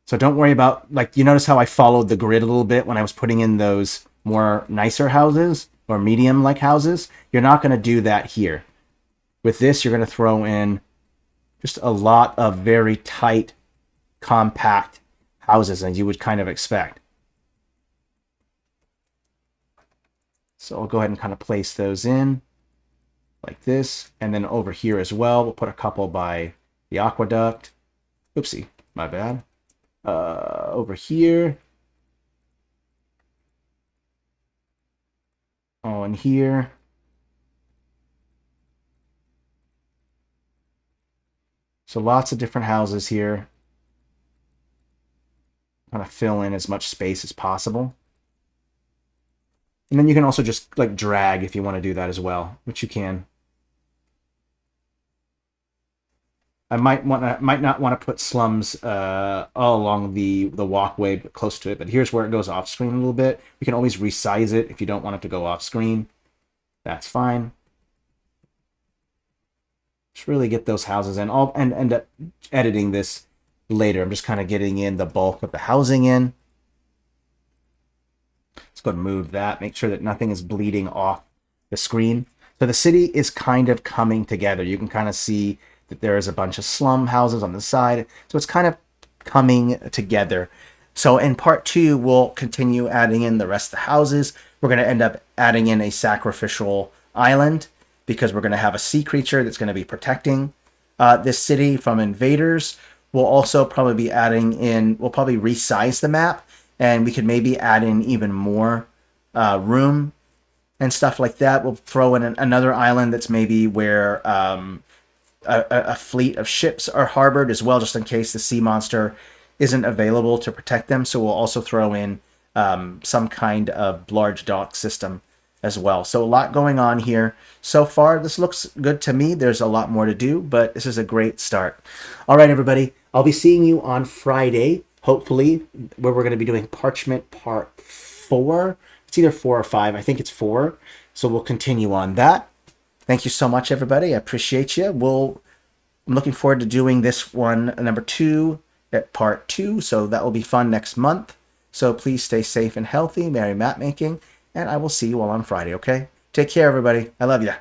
So don't worry about, like, you notice how I followed the grid a little bit when I was putting in those more nicer houses or medium-like houses. You're not going to do that here. With this, you're going to throw in just a lot of very tight, compact houses, as you would kind of expect. So I'll go ahead and kind of place those in like this. And then over here as well, we'll put a couple by the Aqueduct. Oopsie, my bad. Over here. Oh, and here. So lots of different houses here. Kind of fill in as much space as possible. And then you can also just like drag if you want to do that as well, which you can. I might not want to put slums all along the walkway but close to it, but here's where it goes off screen a little bit. We can always resize it if you don't want it to go off screen. That's fine. Just really get those houses in. I'll end up editing this later. I'm just kind of getting in the bulk of the housing in. Let's go ahead and move that. Make sure that nothing is bleeding off the screen. So the city is kind of coming together. You can kind of see that there is a bunch of slum houses on the side. So it's kind of coming together. So in part 2, we'll continue adding in the rest of the houses. We're going to end up adding in a sacrificial island, because we're going to have a sea creature that's going to be protecting this city from invaders. We'll also probably be adding in, we'll probably resize the map, and we could maybe add in even more room and stuff like that. We'll throw in another island that's maybe where a fleet of ships are harbored as well, just in case the sea monster isn't available to protect them. So we'll also throw in some kind of large dock system as well. So a lot going on here. So far, this looks good to me. There's a lot more to do, but this is a great start. All right, everybody. I'll be seeing you on Friday, hopefully, where we're going to be doing Parchment Part 4. It's either 4 or 5. I think it's 4. So we'll continue on that. Thank you so much, everybody. I appreciate you. I'm looking forward to doing this one, number 2, at Part 2. So that will be fun next month. So please stay safe and healthy. Merry map making. And I will see you all on Friday, okay? Take care, everybody. I love you.